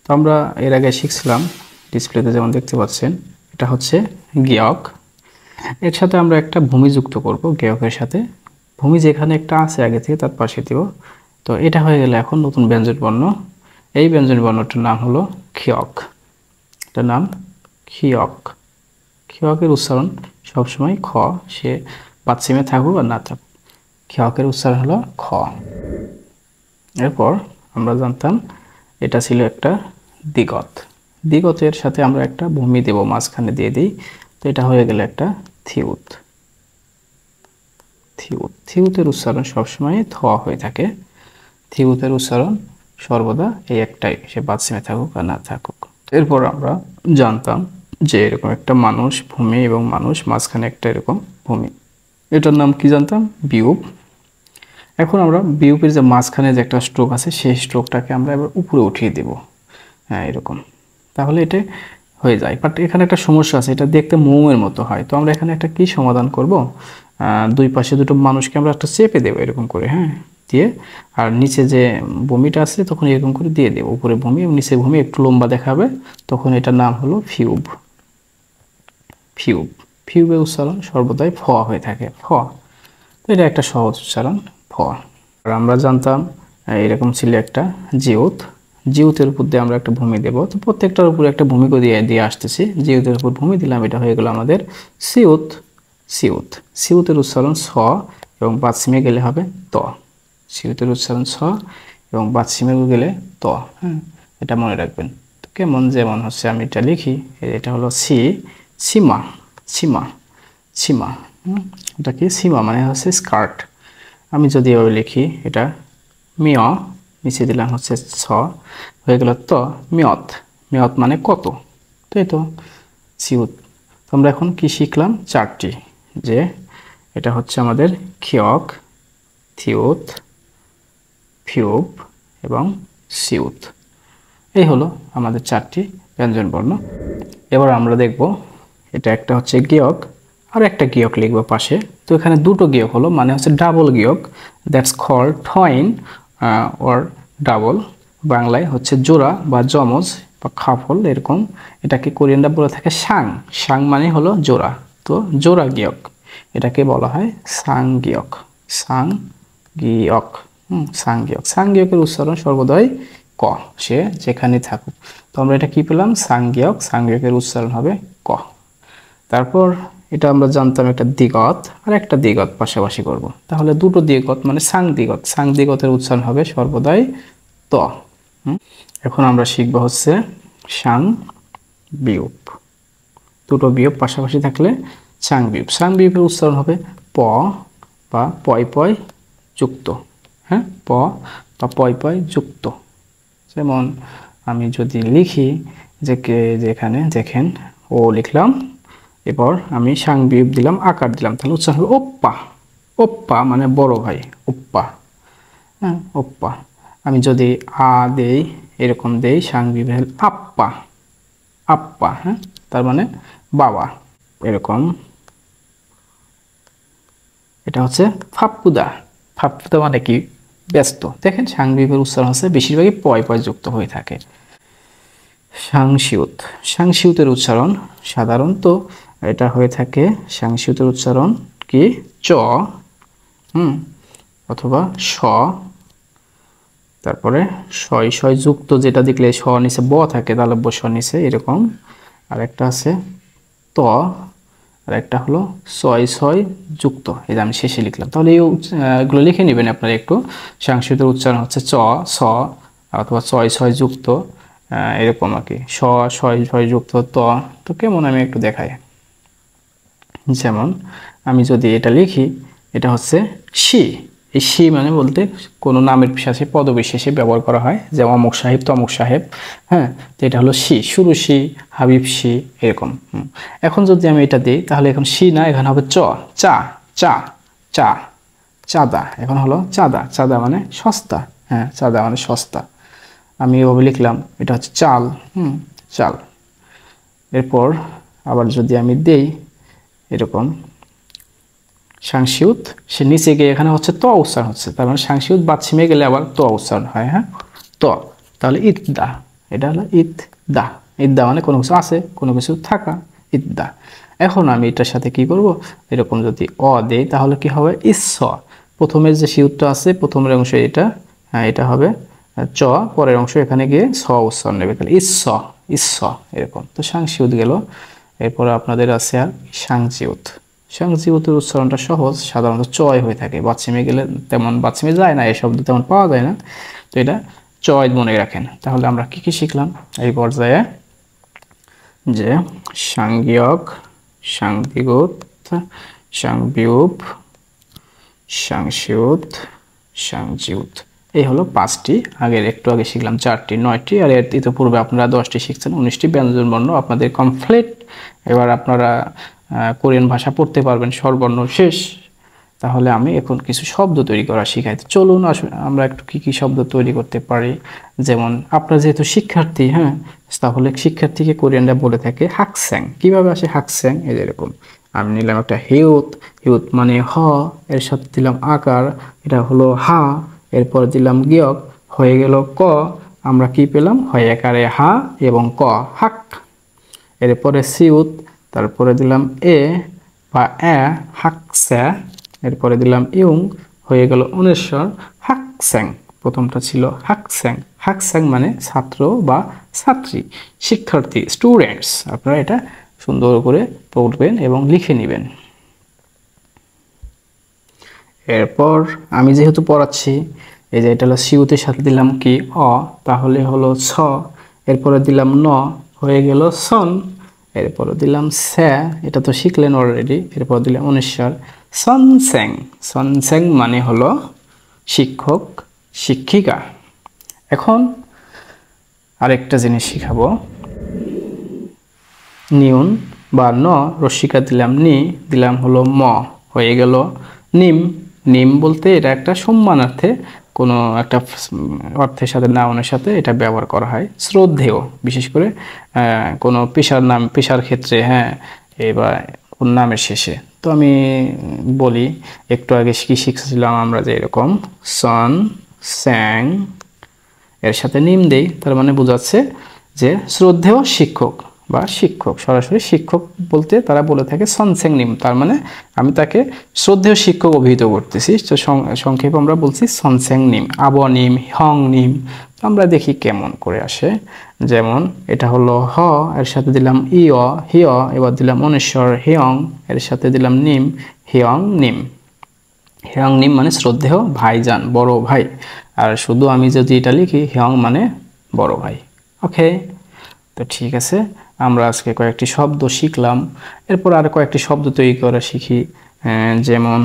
তো আমরা এর আগে শিখছিলাম ডিসপ্লেতে যেমন দেখতে পাচ্ছেন এটা হচ্ছে গেয়ক। এর সাথে আমরা একটা ভূমি যুক্ত করব, গেয়কের সাথে ভূমি যেখানে একটা আছে আগে থেকে তার পাশে দিব। তো এটা হয়ে গেলে এখন নতুন ব্যঞ্জন বর্ণ। এই ব্যঞ্জন বর্ণটার নাম হলো ক্ষিয়ক। এটার নাম ক্ষিয়ক। ক্ষিয়কের উচ্চারণ সবসময় খ, সে পাচ্ছিমে থাকুক আর না থাকুক। ক্ষিয়কের উচ্চারণ হলো খ। এরপর আমরা জানতাম এটা ছিল একটা দ্বিগত। দ্বিগতের সাথে আমরা একটা ভূমি দেব, মাঝখানে দিয়ে দিই। তো এটা হয়ে গেল একটা থিউত। থিউত, থিউতের উচ্চারণ সবসময় থ হয়ে থাকে। থিউতের উচ্চারণ সর্বদা এই একটাই, সে পাচ্ছিমে থাকুক আর না থাকুক। এরপর আমরা জানতাম যে এরকম একটা মানুষ, ভূমি এবং মানুষ, মাঝখানে একটা এরকম ভূমি, এটার নাম কি জানতাম? বিউপ। এখন আমরা বিউপের যে মাঝখানে যে একটা স্ট্রোক আছে সেই স্ট্রোকটাকে আমরা এবার উপরে উঠিয়ে দেব, হ্যাঁ এরকম, তাহলে এটা হয়ে যায়। বাট এখানে একটা সমস্যা আছে, এটা দেখতে মৌয়ের মতো হয়। তো আমরা এখানে একটা কি সমাধান করব, দুই পাশে দুটো মানুষকে আমরা একটা চেপে দেবো এরকম করে, হ্যাঁ দিয়ে, আর নিচে যে ভূমিটা আছে তখন এরকম করে দিয়ে দেবো, উপরে ভূমি এবং নিচে ভূমি একটু লম্বা দেখাবে, তখন এটার নাম হলো ফিউব। ফিউব, ফিউবের উচ্চারণ সর্বদাই ফ হয়ে থাকে, ফ। তো এটা একটা সহজ উচ্চারণ, ফ। আর আমরা জানতাম এরকম ছিল একটা জিউত। জিউতের উপর দিয়ে আমরা একটা ভূমি দেব। তো প্রত্যেকটার উপরে একটা ভূমি দিয়ে দিয়ে আসতেছি। জিউতের উপর ভূমি দিলাম, এটা হয়ে গেল আমাদের সিউত। সিউত, সিউতের উচ্চারণ ছ এবং বাচ্চিমে গেলে হবে ত। সিউতের উচ্চারণ ছ এবং বাচ্চিমে গেলে ত, হ্যাঁ এটা মনে রাখবেন। তো কেমন, যেমন হচ্ছে আমি এটা লিখি, এটা হলো সি, সীমা, সীমা, সীমা। এটা কি? সীমা মানে হচ্ছে স্কার্ট। আমি যদি এভাবে লিখি, এটা মিয়, নিচে দিলাম হচ্ছে ছ, হয়ে গেল ত, মিয়ত। মিয়ত মানে কত, তাই তো? সিউত। তো আমরা এখন কি শিখলাম? চারটি, যে এটা হচ্ছে আমাদের ক্ষিয়ক, থিউত, ফিউব এবং সিউত। এই হলো আমাদের চারটি ব্যঞ্জন বর্ণ। এবার আমরা দেখব এটা একটা হচ্ছে গেয়ক আর একটা গেয়ক লিখবো পাশে। তো এখানে দুটো গেয়ক হলো, মানে হচ্ছে ডাবল গেয়ক, that's called twain or double. বাংলায় হচ্ছে জোড়া বা যমজ বা খাফল এরকম। এটাকে কোরিয়ানরা বলে থাকে সাং। সাং মানে হলো জোড়া, তো জোড়া গেয়ক, এটাকে বলা হয় সাং গেয়ক। সাং গেয়ক, সাং গেয়ক। সাং গেয়কের উচ্চারণ সর্বদাই ক, সে যেখানে থাকুক। তো আমরা এটা কি পেলাম? সাং গেয়ক। সাং গেয়কের উচ্চারণ হবে ক। তারপর এটা আমরা জানতাম একটা দ্বিগত আর একটা দ্বিগত পাশাপাশি করব, তাহলে দুটো দ্বিগত মানে সাং দ্বিগত। সাং দ্বিগতের উচ্চারণ হবে সর্বদাই ত। এখন আমরা শিখব হচ্ছে সাং বিউপ। দুটো বিউপ পাশাপাশি থাকলে সাং বিউপ। সাং বিউপের উচ্চারণ হবে প বা পয় পয় যুক্ত, হ্যাঁ প বা পয় পয় যুক্ত। যেমন আমি যদি লিখি যে যেখানে দেখেন ও লিখলাম, এরপর আমি সাং বিউপ দিলাম, আকার দিলাম, তাহলে উচ্চারণ হবে ওপ্পা। ওপ্পা মানে বড় ভাই, ওপ্পা, হ্যাঁ ওপ্পা। আমি যদি আ দেই, এরকম দেই, সাং বিউপ আপ্পা, আপ্পা, হ্যাঁ তার মানে বাবা, এরকম। এটা হচ্ছে ফাপ্পুদা। ফাপ্পুদা মানে কি? ব্যস্ত। দেখেন সাং বিউপের উচ্চারণ হচ্ছে বেশিরভাগই পয় পয় যুক্ত হয়ে থাকে। সাংশিউত, সাংশিউতের উচ্চারণ সাধারণত এটা হয়ে থাকে, সাংশিউতের উচ্চারণ কি? চ, অথবা স, তারপরে শয় শয় যুক্ত, যেটা দেখলে স নিচে ব থাকে তাহলে ব স নিচে এরকম। আর একটা আছে ত, আর একটা হলো ছয় ছয় যুক্ত, এই যে আমি শেষে লিখলাম। তাহলে এগুলো লিখে নেবেন আপনারা একটু। সাংশিউতের উচ্চারণ হচ্ছে চ, স অথবা ছয় ছয় যুক্ত, এরকম আর কি, স ছয় ছয় যুক্ত ত। তো কেমন আমি একটু দেখাই, যেমন আমি যদি এটা লিখি, এটা হচ্ছে সি। এই সি মানে বলতে কোনো নামের শেষে পদবিশেষে ব্যবহার করা হয়, যেমন অমুক সাহেব তমুক সাহেব, হ্যাঁ তো এটা হলো সি, শুরু সি, হাবিব সি, এরকম। এখন যদি আমি এটা দিই, তাহলে এখন সি না, এখানে হবে চ, চা, চা, চা, চাঁদা। এখন হলো চাঁদা, চাঁদা মানে সস্তা, হ্যাঁ চাঁদা মানে সস্তা। আমি এভাবে লিখলাম, এটা হচ্ছে চাল, চাল। এরপর আবার যদি আমি দেই এরকম সাংশিউত, সে নিচে গিয়ে এখানে হচ্ছে ত উচ্চারণ হচ্ছে, তার মানে সাংশিউত বাচ্চিমে গেলে আবার ত উচ্চারণ হয়, হ্যাঁ ত। তাহলে ইদদা, এটা হলো ইদদা। ইদদা মানে কোনো কিছু আছে, কোনো কিছু থাকা, ইদদা। এখন আমি এটার সাথে কি করব, এরকম যদি অ দেই তাহলে কি হবে, ইস। প্রথমের যে সিউতটা আছে প্রথমের অংশে এটা, হ্যাঁ এটা হবে চ, পরের অংশ এখানে গিয়ে স উচ্চারণ নেবে, তাহলে ইস ইস এরকম। তো সাংসিউত গেল। এরপরে আপনাদের আছে আর সাংজিউত। সাংজিউতের উচ্চারণটা সহজ, সাধারণত চয় হয়ে থাকে, বাচ্চিমে গেলে তেমন বাচ্চিমে যায় না, এই শব্দ তেমন পাওয়া যায় না, তো এটা চয় মনে রাখেন। তাহলে আমরা কি কি শিখলাম এই পর্যায়ে, যে সাংগিয়ক, সাংদিগুত, সাংবিউপ, সাংসিউত, সাংজিউত, এই হলো 5টি। আগের একটু আগে শিখলাম 4টি, 9টি, আর এর ইতিপূর্বে আপনারা 10টি শিখছেন, 19টি ব্যঞ্জন বর্ণ আপনাদের কমপ্লিট। এবার আপনারা কোরিয়ান ভাষা পড়তে পারবেন স্বরবর্ণ শেষ। তাহলে আমি এখন কিছু শব্দ তৈরি করা শিখাই। চলুন আমরা একটু কি কি শব্দ তৈরি করতে পারি। যেমন আপনারা যেহেতু শিক্ষার্থী, হ্যাঁ, তাহলে শিক্ষার্থীকে কোরিয়ানরা বলে থাকে হাকস্যাং। কিভাবে আসে হাকস্যাং, এই যেরকম আমি নিলাম একটা হিউত, হিউত মানে হ, এর সাথে দিলাম আকার, এটা হলো হা, এরপর দিলাম গিয়ক, হয়ে গেল ক, আমরা কি পেলাম, হয় আকারে হা এবং ক, হাক। এরপরে সিউত, তারপরে দিলাম এ বা এ, হাকস্যা, এরপরে দিলাম ইউং, হয়ে গেল অনেশ্বর, হাকস্যাং। প্রথমটা ছিল হাকস্যাং। হাকস্যাং মানে ছাত্র বা ছাত্রী, শিক্ষার্থী, স্টুডেন্টস। আপনারা এটা সুন্দর করে পড়বেন এবং লিখে নেবেন। এরপর আমি যেহেতু পড়াচ্ছি, এই যে এটা হলো সিউতের সাথে দিলাম কি অ, তাহলে হলো ছ, এরপরে দিলাম ন, হয়ে গেল সন, এরপরে দিলাম স্যা, এটা তো শিখলেন অলরেডি, এরপর দিলাম অনেশ্বর, সনস্যাং। সনস্যাং মানে হলো শিক্ষক, শিক্ষিকা। এখন আরেকটা জিনিস শিখাবো, নিউন বা ন, রস্মিকা দিলাম নি, দিলাম হলো ম, হয়ে গেল নিম। নিম বলতে এটা একটা সম্মানার্থে কোনো একটা অর্থের সাথে, নাউনের সাথে এটা ব্যবহার করা হয়। শ্রদ্ধেয়, বিশেষ করে কোনো পেশার নাম, পেশার ক্ষেত্রে, হ্যাঁ, এবার কোন নামের শেষে। তো আমি বলি, একটু আগে কি শিখেছিলাম আমরা, যে এরকম সন স্যাং এর সাথে নিম দেই, তার মানে বোঝাচ্ছে যে শ্রদ্ধেয় শিক্ষক বা শিক্ষক। সরাসরি শিক্ষক বলতে তারা বলে থাকে সনসেং নিম, তার মানে আমি তাকে শ্রদ্ধেয় শিক্ষক অভিহিত করতেছি। তো সংক্ষেপে আমরা বলছি সনসেং নিম, আব নিম, হং নিম। আমরা দেখি কেমন করে আসে। যেমন এটা হলো হ, এর সাথে দিলাম ইয়, হিয়, এবার দিলাম অনেশ্বর হিয়ং, এর সাথে দিলাম নিম, হিয়ং নিম। হিয়ং নিম মানে শ্রদ্ধেয় ভাইজান, বড় ভাই। আর শুধু আমি যদি এটা লিখি, হিয়ং মানে বড় ভাই। ওকে, তো ঠিক আছে, আমরা আজকে কয়েকটি শব্দ শিখলাম। এরপর আর কয়েকটি শব্দ তৈরি করা শিখি। যেমন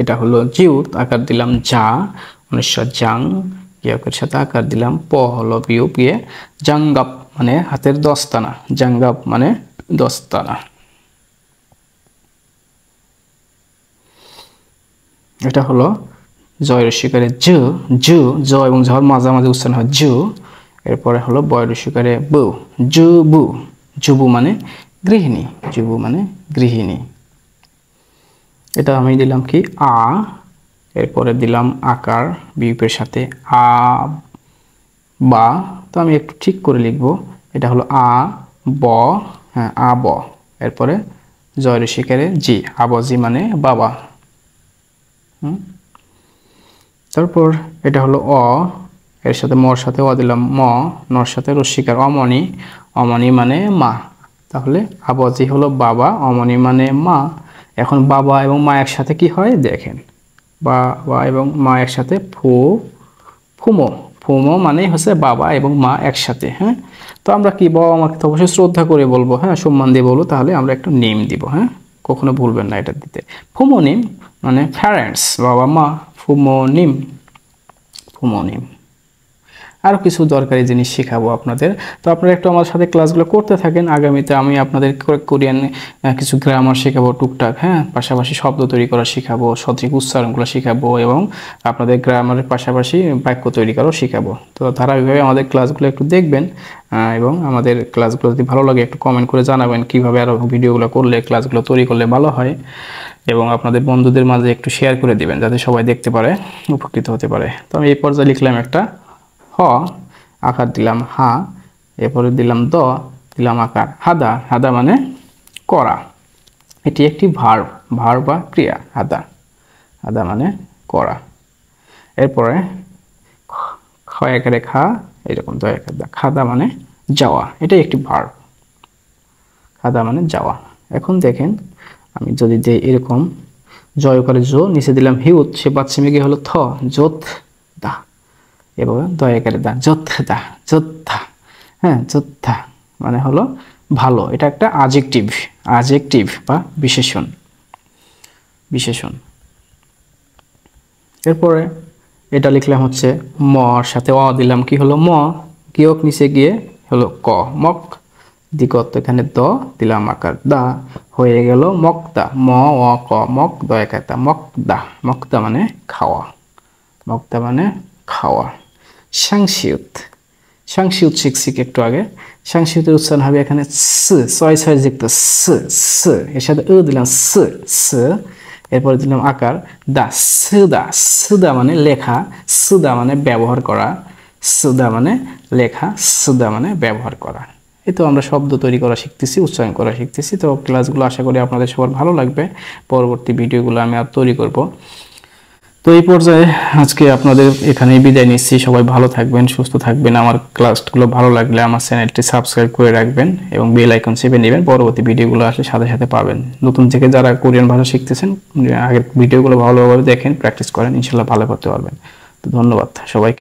এটা হলো জিউত, আকার দিলাম যা, অনেশ্বর জাং, ইয়কের সাথে আকার দিলাম প, হলো বিয়োগ গিয়ে জাঙ্গাপ মানে হাতের দস্তানা, জাঙ্গাপ মানে দস্তানা। এটা হলো জয় রস্যিকারে জ, জ, জ এবং ঝড় মাঝামাঝি উচ্চারণ হয় জু। এরপরে হলো বয় রস্যিকারে বু, জুবু, জুবু মানে গৃহিণী, জুবু মানে গৃহিণী। এটা আমি দিলাম কি আ, এরপরে দিলাম আকার বিয়োগের সাথে আ বা। তো আমি একটু ঠিক করে লিখব, এটা হলো আ ব, হ্যাঁ আ ব, এরপরে জয় রস্যিকারে জি, আবজি মানে বাবা। তারপর এটা হলো অ, এর সাথে মর সাথে অ দিলাম ম, নর সাথে রস্মিকার অমনি, অমনি মানে মা। তাহলে আবজি হলো বাবা, অমনি মানে মা। এখন বাবা এবং মা একসাথে কি হয় দেখেন, বাবা এবং মা একসাথে ফু, ফুমো, ফুমো মানে হচ্ছে বাবা এবং মা একসাথে। হ্যাঁ, তো আমরা কি বাবা মাকে তো অবশ্যই শ্রদ্ধা করে বলবো, হ্যাঁ, সম্মান দিয়ে বলবো, তাহলে আমরা একটু নেম দিব। হ্যাঁ, কখনো ভুলবেন না এটা দিতে। ফুমোনিম মানে প্যারেন্টস, বাবা মা, ফুমোনিম, ফুমোনিম। আরও কিছু দরকারি জিনিস শেখাবো আপনাদের। তো আপনারা একটু আমার সাথে ক্লাসগুলো করতে থাকেন। আগামীতে আমি আপনাদের কোরিয়ান কিছু গ্রামার শেখাবো টুকটাক, হ্যাঁ, পাশাপাশি শব্দ তৈরি করা শেখাবো, সঠিক উচ্চারণগুলো শেখাবো এবং আপনাদের গ্রামারের পাশাপাশি বাক্য তৈরি করাও শেখাবো। তো ধারাবাহিকভাবে আমাদের ক্লাসগুলো একটু দেখবেন এবং আমাদের ক্লাসগুলো যদি ভালো লাগে একটু কমেন্ট করে জানাবেন কীভাবে আরও ভিডিওগুলো করলে, ক্লাসগুলো তৈরি করলে ভালো হয়, এবং আপনাদের বন্ধুদের মাঝে একটু শেয়ার করে দিবেন যাতে সবাই দেখতে পারে, উপকৃত হতে পারে। তো আমি এই পর্যায়ে লিখলাম একটা হ, আকার দিলাম হা, এরপরে দিলাম দ, দিলাম আকার হাদা। হাদা মানে করা, এটি একটি ভার্ব, ভার্ব বা ক্রিয়া। হাদা, হাদা মানে করা। এরপরে খ একারে খা, এরকম দ একারে দা, খাদা মানে যাওয়া, এটাই একটি ভার্ব। খাদা মানে যাওয়া। এখন দেখেন আমি যদি দিই এরকম জয় করে জো, নিচে দিলাম হিউত, সে বাচ্চিমে গিয়ে হলো থ, যোথ দা। এবার দয়াকারে দা, যোদ্ধা, যোদ্ধা। হ্যাঁ, যোদ্ধা মানে হলো ভালো, এটা একটা অ্যাডজেক্টিভ, অ্যাডজেক্টিভ বা বিশেষণ, বিশেষণ। এরপরে এটা লিখলাম হচ্ছে মর সাথে অ দিলাম, কি হলো ম, কিয়ক নিচে গিয়ে হলো ক, মক দিগত, এখানে দ দিলাম আকার দা, হয়ে গেল মকদা। ম অ ক মক দয়াকাতা, মকদা। মকদা মানে খাওয়া, মকদা মানে খাওয়া। সাংশিউত, সাংশিউত শিখছি একটু আগে। সাংশিউতের উচ্চারণ হবে এখানে স, ছয় ছয় যুক্ত স, স এর সাথে উ দিলাম স, স এরপরে দিলাম আকার দা, সুদা। সুদা মানে লেখা, সুদা মানে ব্যবহার করা, সুদা মানে লেখা, সুদা মানে ব্যবহার করা। এই তো আমরা শব্দ তৈরি করা শিখতেছি, উচ্চারণ করা শিখতেছি। তো ক্লাসগুলো আশা করি আপনাদের সবার ভালো লাগবে। পরবর্তী ভিডিওগুলো আমি আর তৈরি করব। তো এই পর্যায়ে আজকে আপনাদের এখানেই বিদায় নিচ্ছি। সবাই ভালো থাকবেন, সুস্থ থাকবেন। আমার ক্লাসগুলো ভালো লাগলে আমার চ্যানেলটি সাবস্ক্রাইব করে রাখবেন এবং বেল আইকন চেপে নেবেন, পরবর্তী ভিডিওগুলো আসলে সাথে সাথে পাবেন। নতুন থেকে যারা কোরিয়ান ভাষা শিখতেছেন, আগের ভিডিওগুলো ভালোভাবে দেখেন, প্র্যাকটিস করেন, ইনশাল্লাহ ভালো করতে পারবেন। তো ধন্যবাদ সবাইকে।